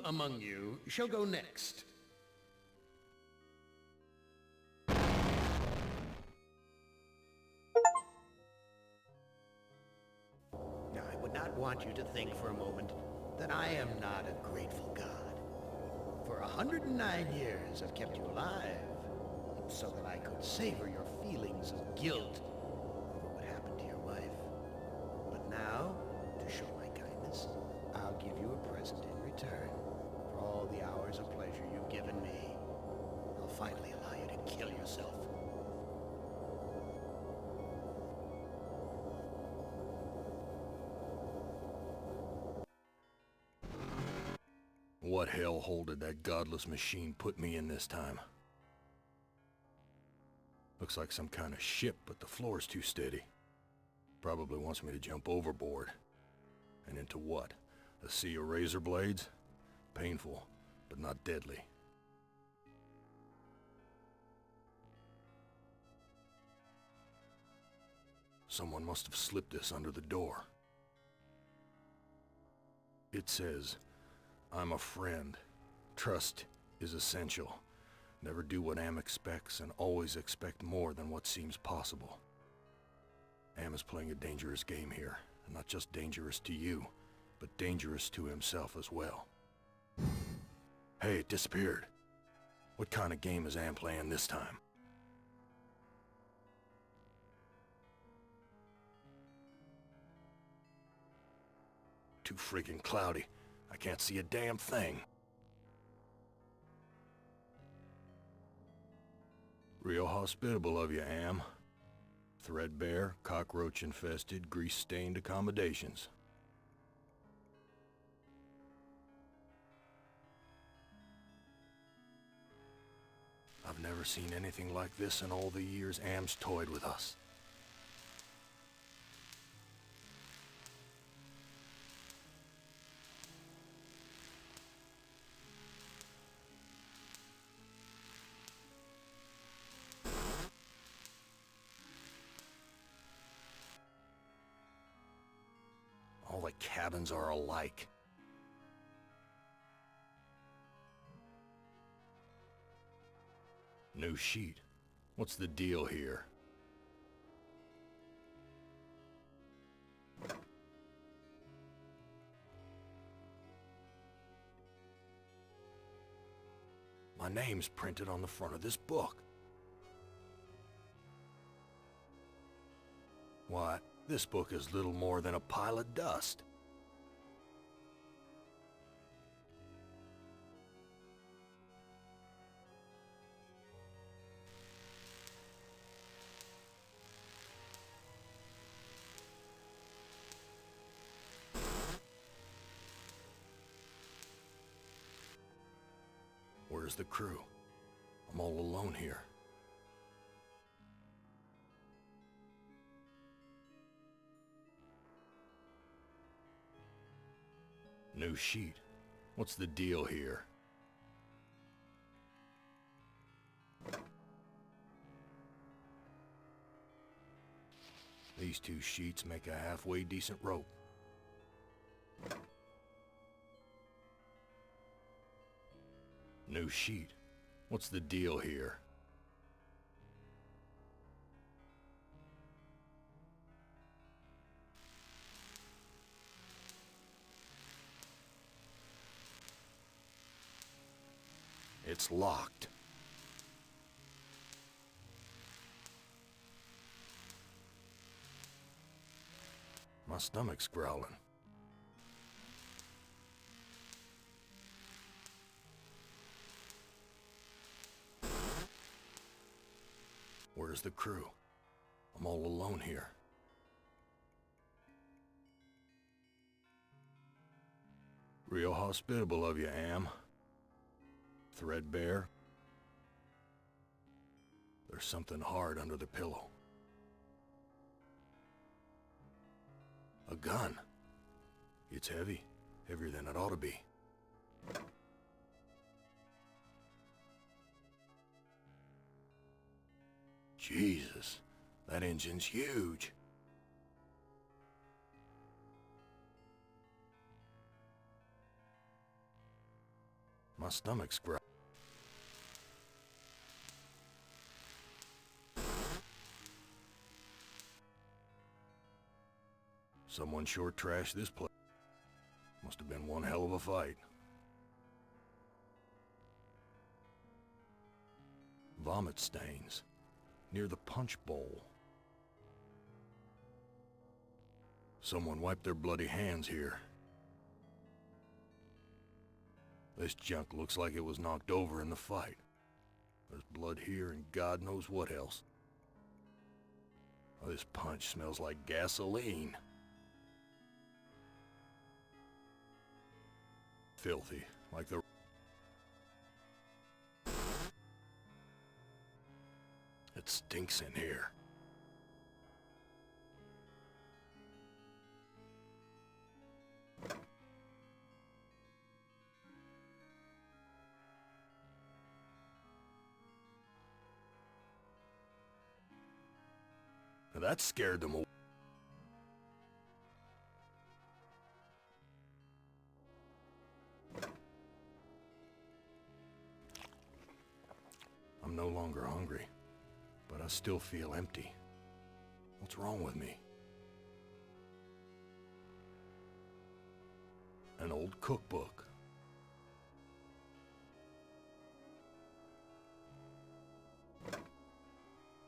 among you shall go next? Now, I would not want you to think for a moment that I am not a grateful God. For 109 years I've kept you alive, so that I could savor your feelings of guilt over what happened to your wife. But now, to show my kindness, I'll give you a present in return for all the hours of pleasure you've given me. I'll finally allow you to kill yourself. What hellhole did that godless machine put me in this time? Looks like some kind of ship, but the floor's too steady. Probably wants me to jump overboard. And into what? A sea of razor blades? Painful, but not deadly. Someone must have slipped this under the door. It says, "I'm a friend. Trust is essential. Never do what Am expects and always expect more than what seems possible." Am is playing a dangerous game here, and not just dangerous to you, but dangerous to himself as well. Hey, it disappeared. What kind of game is Am playing this time? Too freaking cloudy. I can't see a damn thing. Real hospitable of you, Am. Threadbare, cockroach-infested, grease-stained accommodations. I've never seen anything like this in all the years Am's toyed with us. All the cabins are alike. New sheet. What's the deal here? My name's printed on the front of this book. Why, this book is little more than a pile of dust. Where's the crew? I'm all alone here. New sheet. What's the deal here? These two sheets make a halfway decent rope. New sheet. What's the deal here? It's locked. My stomach's growling. Where's the crew? I'm all alone here. Real hospitable of you, Am. Threadbare. There's something hard under the pillow. A gun. It's heavy. Heavier than it ought to be. Jesus, that engine's huge. My stomach's growling. Someone sure trashed this place. Must have been one hell of a fight. Vomit stains near the punch bowl. Someone wiped their bloody hands here. This junk looks like it was knocked over in the fight. There's blood here and God knows what else. Oh, this punch smells like gasoline. Filthy, like the... It stinks in here. Now that scared them away. I'm no longer hungry, but I still feel empty. What's wrong with me? An old cookbook.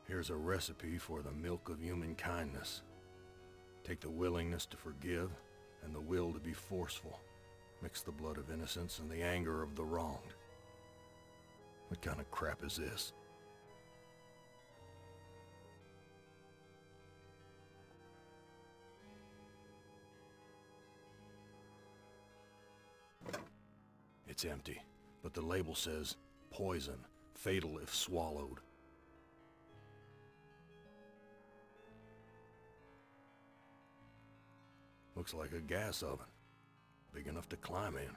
Here's a recipe for the milk of human kindness. Take the willingness to forgive and the will to be forceful. Mix the blood of innocence and the anger of the wronged. What kind of crap is this? It's empty, but the label says, poison, fatal if swallowed. Looks like a gas oven, big enough to climb in.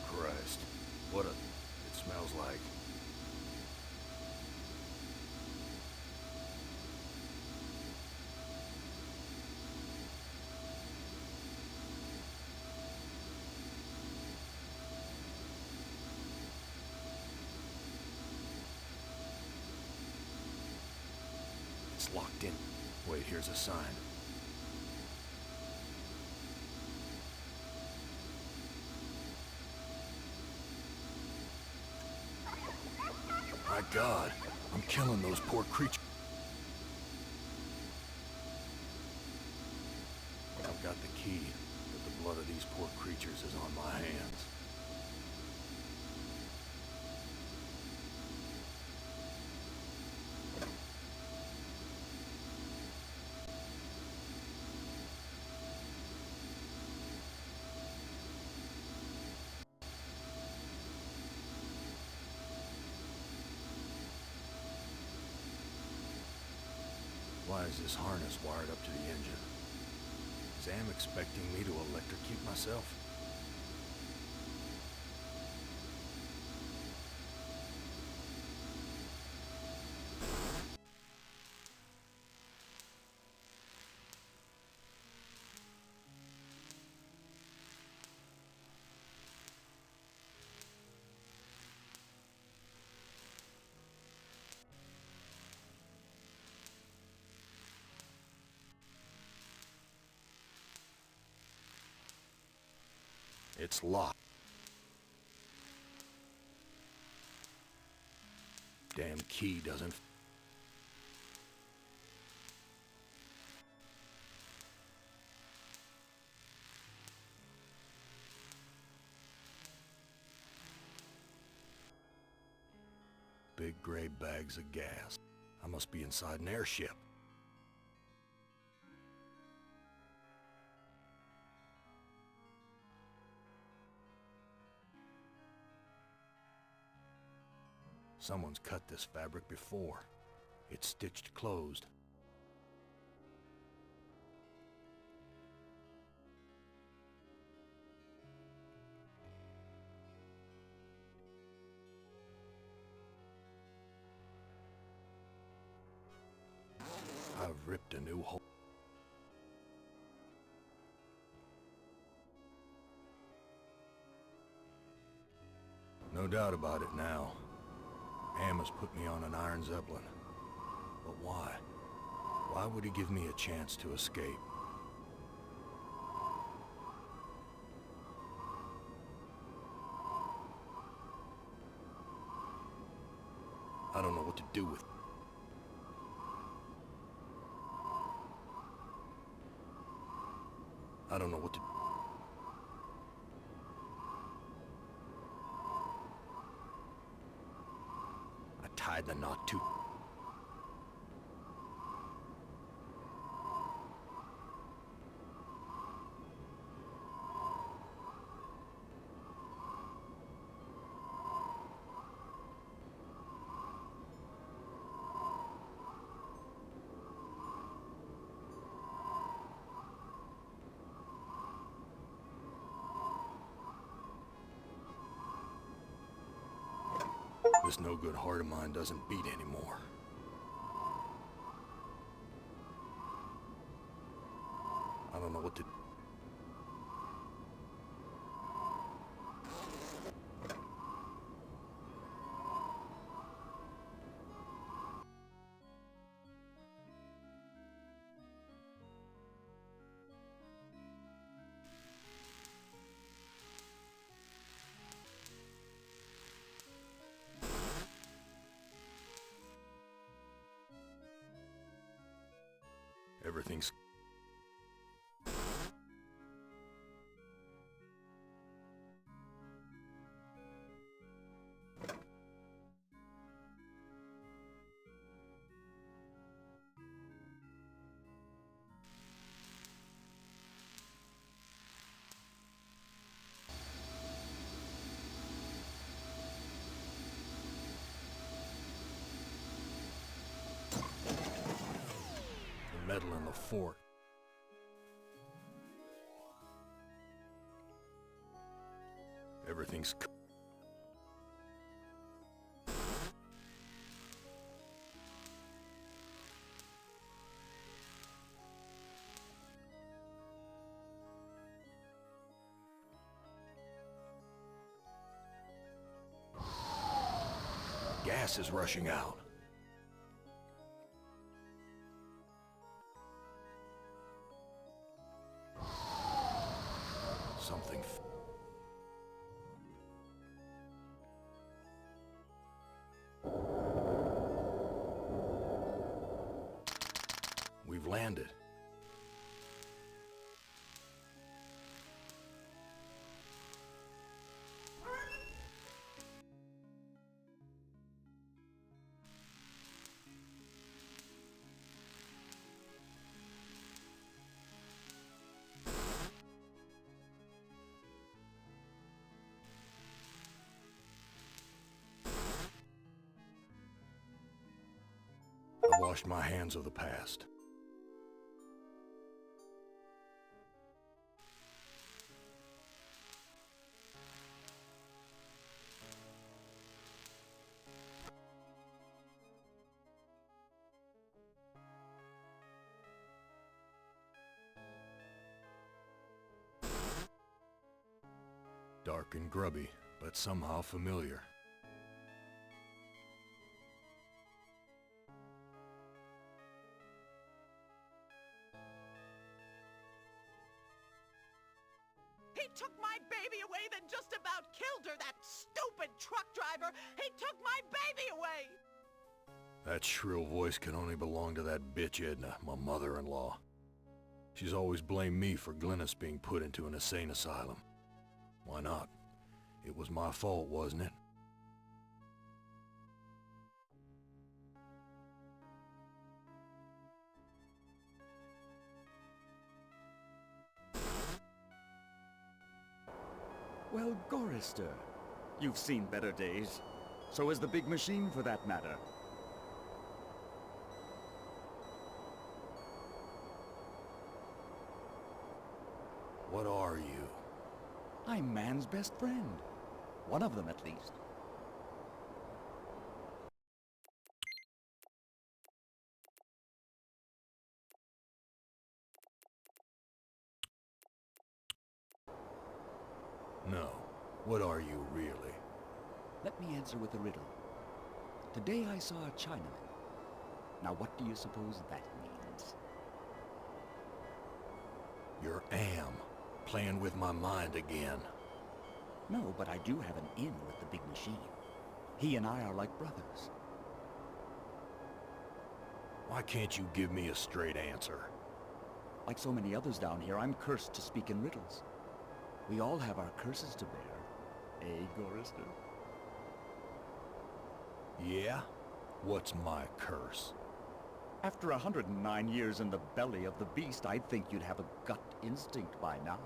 Christ, what it smells like. It's locked in. Wait, here's a sign. My God, I'm killing those poor creatures. I've got the key, but the blood of these poor creatures is on my hands. Why is this harness wired up to the engine? Is Am expecting me to electrocute myself? It's locked. Damn key doesn't... Big gray bags of gas. I must be inside an airship. Someone's cut this fabric before. It's stitched closed. ripped a new hole. No doubt about it now. Am has put me on an Iron Zeppelin. But why? Why would he give me a chance to escape? I don't know what to do with... I don't know what to... I tied the knot too... This no-good heart of mine doesn't beat anymore. I don't know what to... Everything's... The metal in the fort. Everything's... Gas is rushing out. Something... We've landed. I washed my hands of the past. Dark and grubby, but somehow familiar. He took my baby away, then just about killed her, that stupid truck driver! He took my baby away! That shrill voice can only belong to that bitch Edna, my mother-in-law. She's always blamed me for Glennis being put into an insane asylum. Why not? It was my fault, wasn't it? Well, Gorrister, you've seen better days. So has the big machine, for that matter. What are you? I'm man's best friend. One of them, at least. No. What are you, really? Let me answer with a riddle. Today I saw a Chinaman. Now what do you suppose that means? You're Am, playing with my mind again. No, but I do have an in with the big machine. He and I are like brothers. Why can't you give me a straight answer? Like so many others down here, I'm cursed to speak in riddles. We all have our curses to bear. Eh, Gorrister? Yeah? What's my curse? After 109 years in the belly of the beast, I'd think you'd have a gut instinct by now.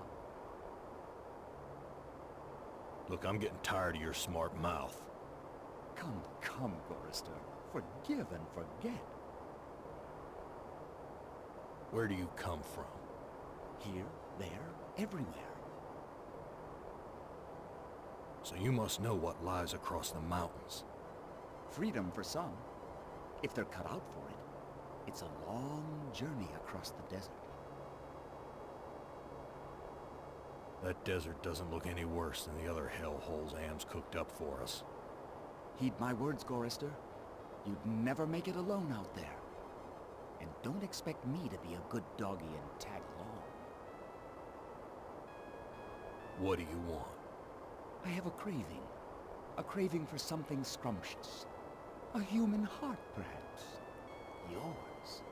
Look, I'm getting tired of your smart mouth. Come, come, Gorrister. Forgive and forget. Where do you come from? Here, there, everywhere. So you must know what lies across the mountains. Freedom for some. If they're cut out for it, it's a long journey across the desert. That desert doesn't look any worse than the other hellholes Am's cooked up for us. Heed my words, Gorrister. You'd never make it alone out there. And don't expect me to be a good doggy and tag along. What do you want? I have a craving. A craving for something scrumptious. A human heart, perhaps. Yours.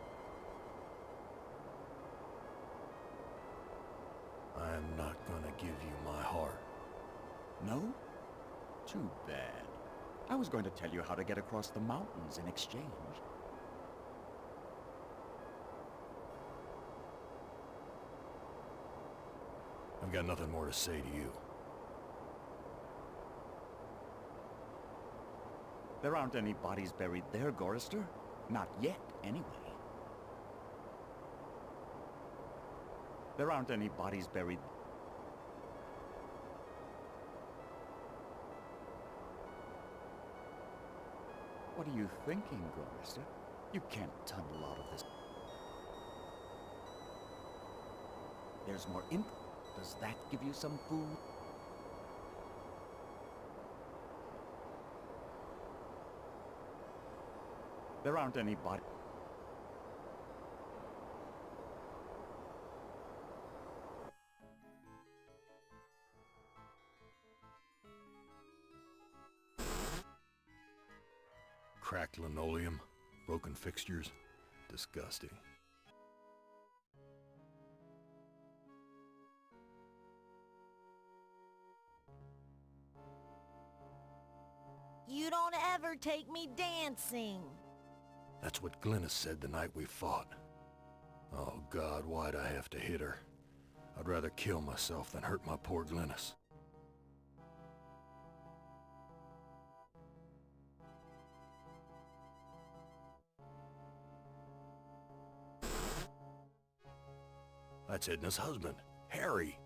I'm not gonna give you my heart. No? Too bad. I was going to tell you how to get across the mountains in exchange. I've got nothing more to say to you. There aren't any bodies buried there, Gorrister. Not yet, anyway. There aren't any bodies buried... What are you thinking, Gorrister? You can't tunnel out of this. There's more imp... Does that give you some food? There aren't any bodies... Cracked linoleum, broken fixtures. Disgusting. You don't ever take me dancing. That's what Glennis said the night we fought. Oh God, why'd I have to hit her? I'd rather kill myself than hurt my poor Glennis. That's Edna's husband, Harry.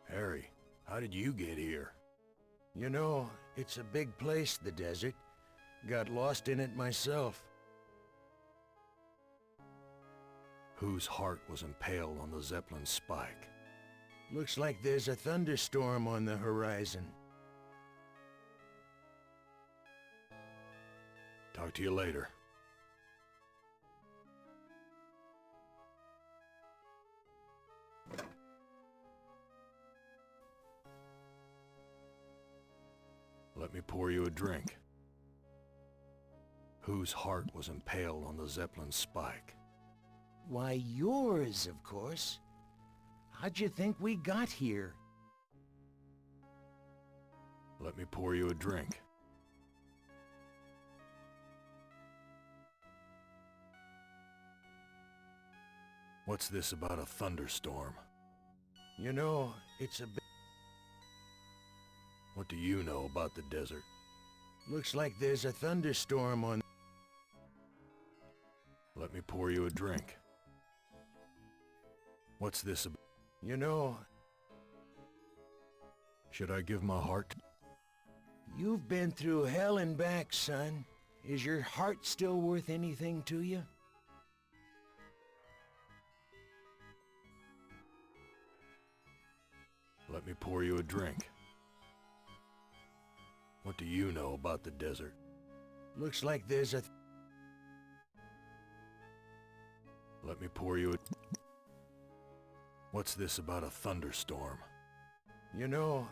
Harry, how did you get here? You know, it's a big place, the desert. Got lost in it myself. Whose heart was impaled on the Zeppelin spike? Looks like there's a thunderstorm on the horizon. Talk to you later. Let me pour you a drink. Whose heart was impaled on the Zeppelin spike? Why, yours, of course. How'd you think we got here? Let me pour you a drink. What's this about a thunderstorm? You know, it's a bit... What do you know about the desert? Looks like there's a thunderstorm on... Let me pour you a drink. What's this about? You know... Should I give my heart? You've been through hell and back, son. Is your heart still worth anything to you? Let me pour you a drink. What do you know about the desert? Looks like there's a... Let me pour you a... What's this about a thunderstorm? You know...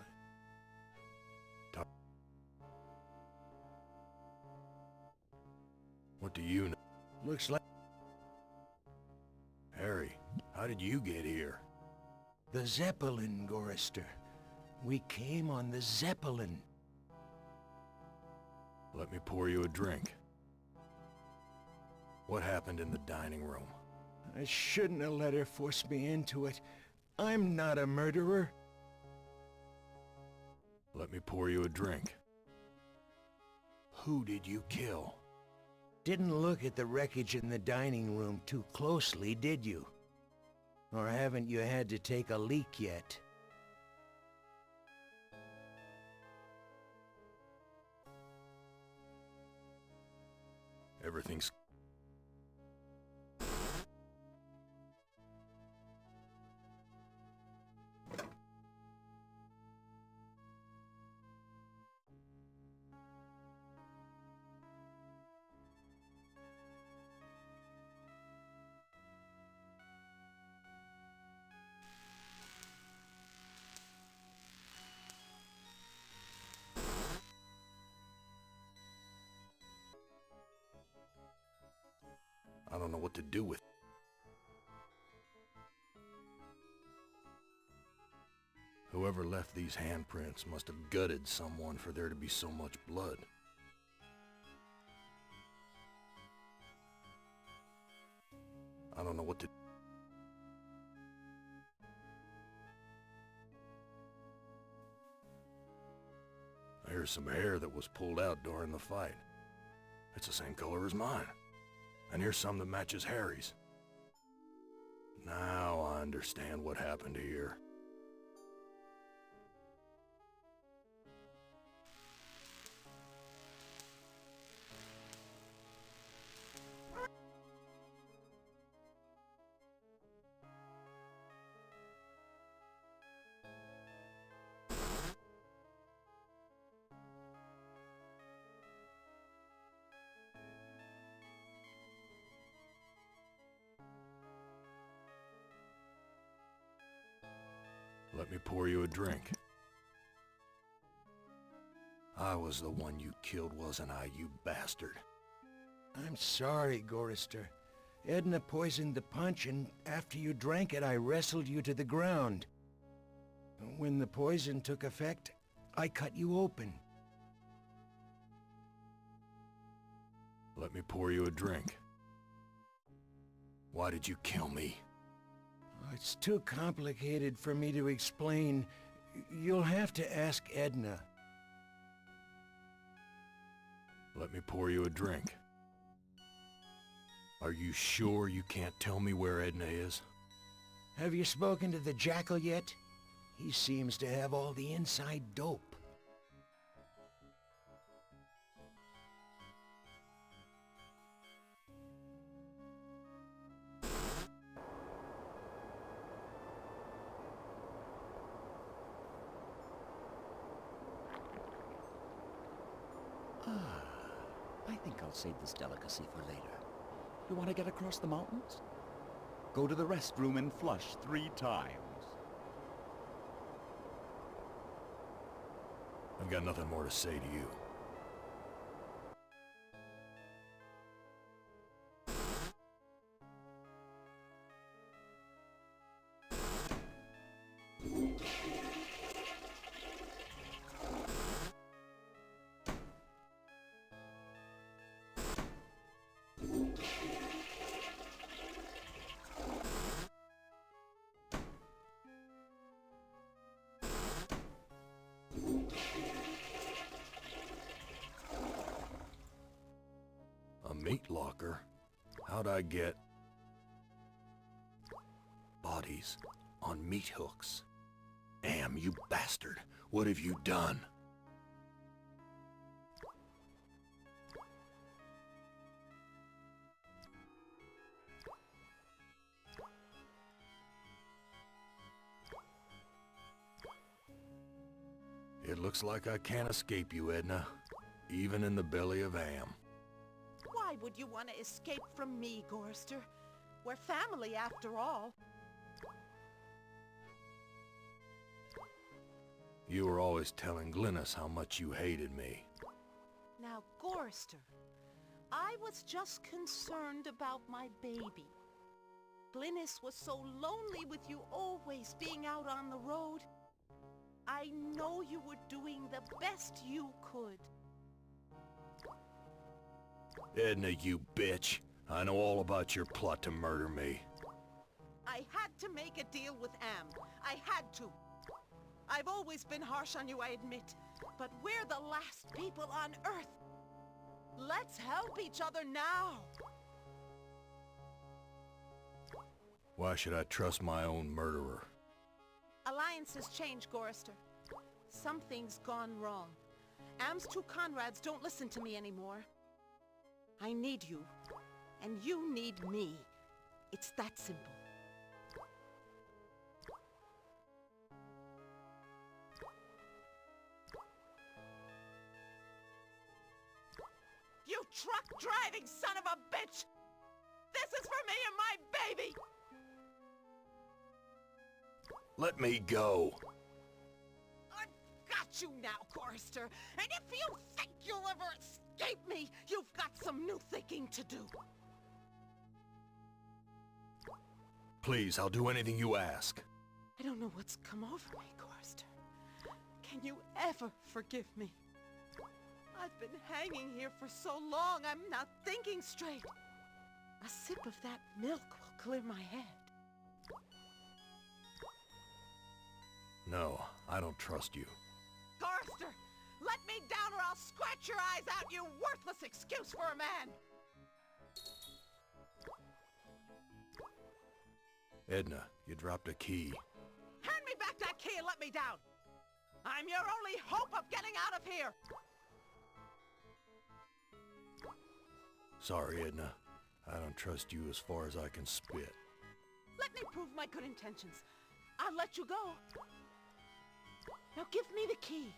What do you know? Looks like... Harry, how did you get here? The Zeppelin, Gorrister. We came on the Zeppelin. Let me pour you a drink. What happened in the dining room? I shouldn't have let her force me into it. I'm not a murderer. Let me pour you a drink. Who did you kill? Didn't look at the wreckage in the dining room too closely, did you? Or haven't you had to take a leak yet? Everything's... I don't know what to do with it. Whoever left these handprints must have gutted someone for there to be so much blood. I don't know what to... Here's some hair that was pulled out during the fight. It's the same color as mine. And here's some that matches Harry's. Now I understand what happened here. Let me pour you a drink. I was the one you killed, wasn't I, you bastard? I'm sorry, Gorrister. Edna poisoned the punch, and after you drank it, I wrestled you to the ground. When the poison took effect, I cut you open. Let me pour you a drink. Why did you kill me? It's too complicated for me to explain. You'll have to ask Edna. Let me pour you a drink. Are you sure you can't tell me where Edna is? Have you spoken to the Jackal yet? He seems to have all the inside dope. I think I'll save this delicacy for later. You want to get across the mountains? Go to the restroom and flush 3 times. I've got nothing more to say to you. A meat locker? How'd I get bodies on meat hooks? Damn, you bastard! What have you done? It looks like I can't escape you, Edna. Even in the belly of Am. Why would you want to escape from me, Gorrister? We're family, after all. You were always telling Glynis how much you hated me. Now, Gorrister, I was just concerned about my baby. Glynis was so lonely with you always being out on the road. I know you were doing the best you could. Edna, you bitch. I know all about your plot to murder me. I had to make a deal with Am. I had to. I've always been harsh on you, I admit. But we're the last people on Earth. Let's help each other now. Why should I trust my own murderer? Alliances change, Gorrister. Something's gone wrong. Am's two Conrads don't listen to me anymore. I need you, and you need me. It's that simple. You truck-driving son of a bitch! This is for me and my baby! Let me go. I've got you now, Gorrister. And if you think you'll ever escape me, you've got some new thinking to do. Please, I'll do anything you ask. I don't know what's come over me, Gorrister. Can you ever forgive me? I've been hanging here for so long, I'm not thinking straight. A sip of that milk will clear my head. No, I don't trust you. Gorrister, let me down or I'll scratch your eyes out, you worthless excuse for a man! Edna, you dropped a key. Hand me back that key and let me down! I'm your only hope of getting out of here! Sorry, Edna. I don't trust you as far as I can spit. Let me prove my good intentions. I'll let you go. Now give me the key.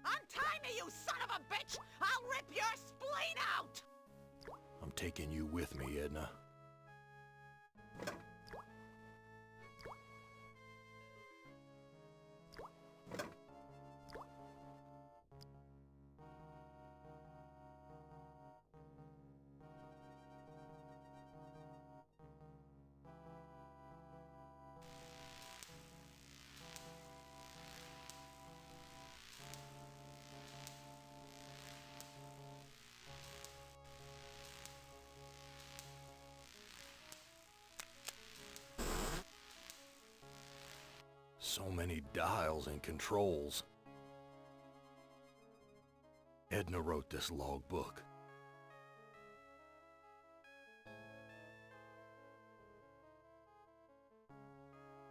Untie me, you son of a bitch! I'll rip your spleen out! I'm taking you with me, Edna. So many dials and controls. Edna wrote this logbook.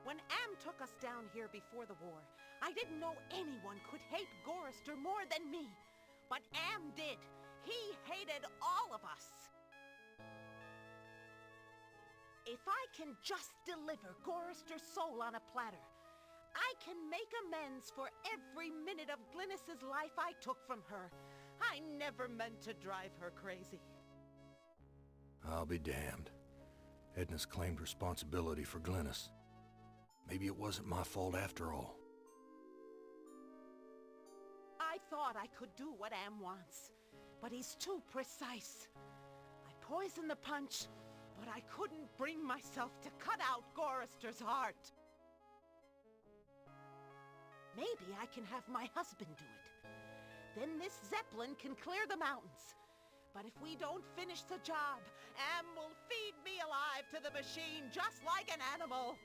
When Am took us down here before the war, I didn't know anyone could hate Gorrister more than me. But Am did. He hated all of us. If I can just deliver Gorrister's soul on a platter, I can make amends for every minute of Glynis's life I took from her. I never meant to drive her crazy. I'll be damned. Edna's claimed responsibility for Glynis. Maybe it wasn't my fault after all. I thought I could do what Am wants, but he's too precise. I poisoned the punch, but I couldn't bring myself to cut out Gorrister's heart. Maybe I can have my husband do it. Then this Zeppelin can clear the mountains. But if we don't finish the job, Am will feed me alive to the machine just like an animal.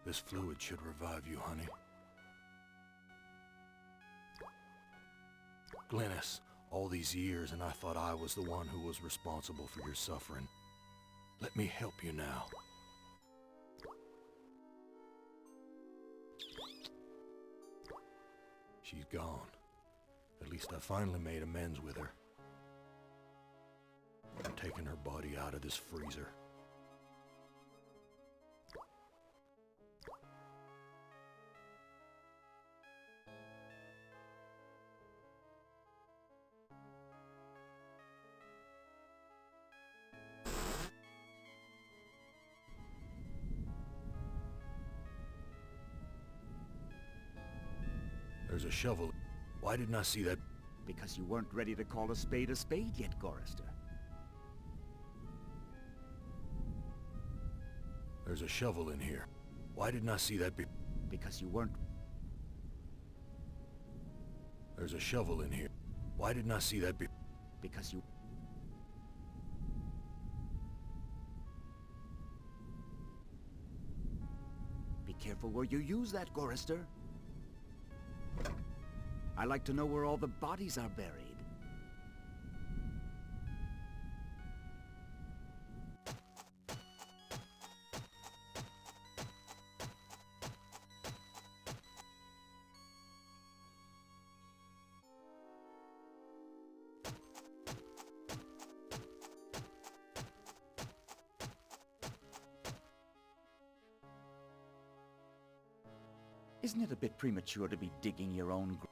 This fluid should revive you, honey. Glennis, all these years and I thought I was the one who was responsible for your suffering. Let me help you now. She's gone. At least I finally made amends with her. I'm taking her body out of this freezer. There's a shovel. Why didn't I see that? Because you weren't ready to call a spade yet, Gorrister. There's a shovel in here. Why didn't I see that Because you weren't... There's a shovel in here. Why didn't I see that Because you... Be careful where you use that, Gorrister. I like to know where all the bodies are buried. Isn't it a bit premature to be digging your own grave?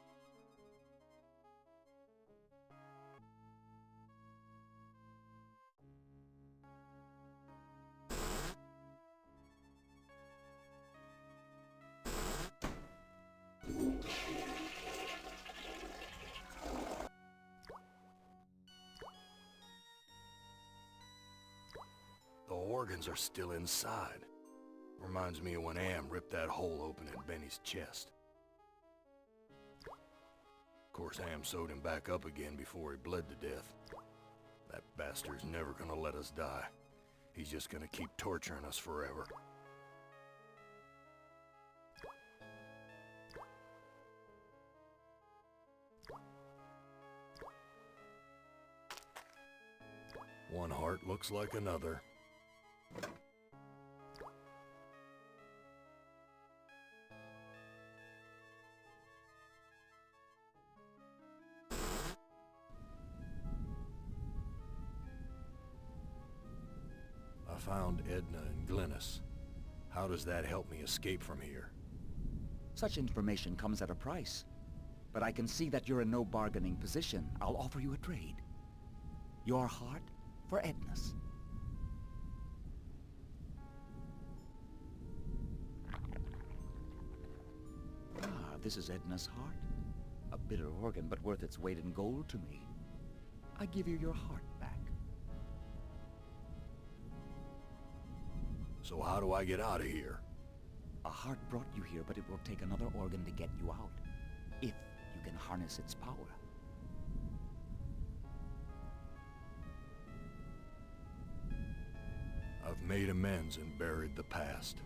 The organs are still inside. Reminds me of when Am ripped that hole open in Benny's chest. Of course, Am sewed him back up again before he bled to death. That bastard's never gonna let us die. He's just gonna keep torturing us forever. One heart looks like another. I found Edna and Glennis. How does that help me escape from here? Such information comes at a price. But I can see that you're in no bargaining position. I'll offer you a trade. Your heart for Edna's. Ah, this is Edna's heart. A bitter organ, but worth its weight in gold to me. I give you your heart back. So how do I get out of here? A heart brought you here, but it will take another organ to get you out. If you can harness its power. I've made amends and buried the past.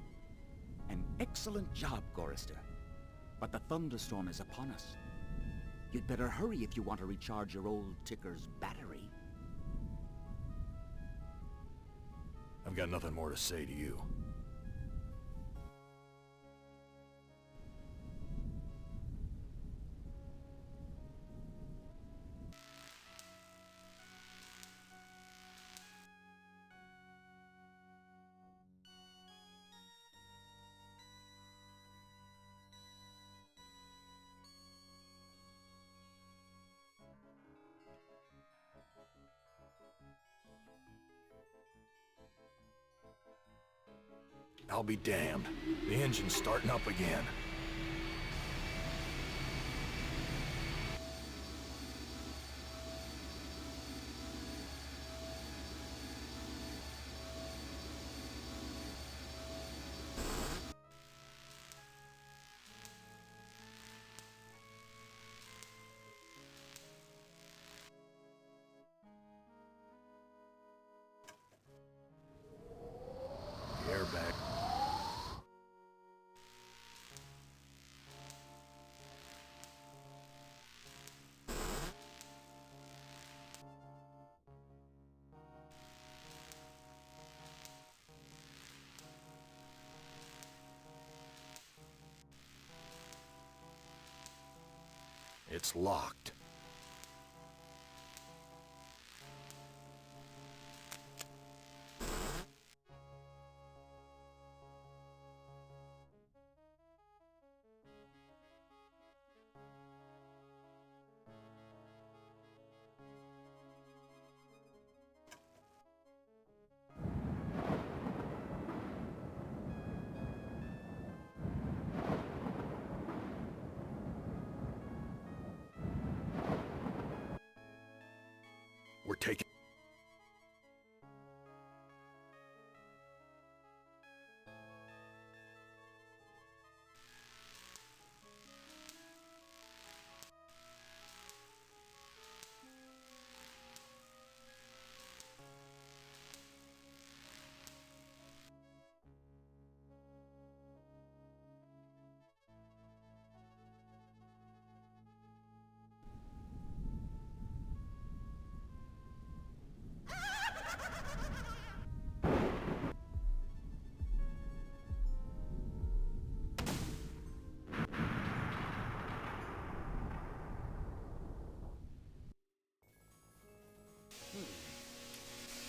An excellent job, Gorrister. But the thunderstorm is upon us. You'd better hurry if you want to recharge your old ticker's battery. I've got nothing more to say to you. I'll be damned. The engine's starting up again. The airbag. It's locked. We're taking...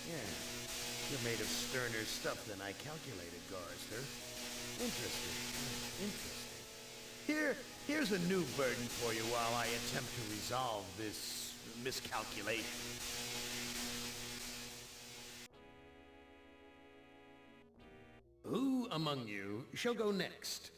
Yeah, you're made of sterner stuff than I calculated, Gorrister. Interesting. Interesting. Here's a new burden for you while I attempt to resolve this miscalculation. Who among you shall go next?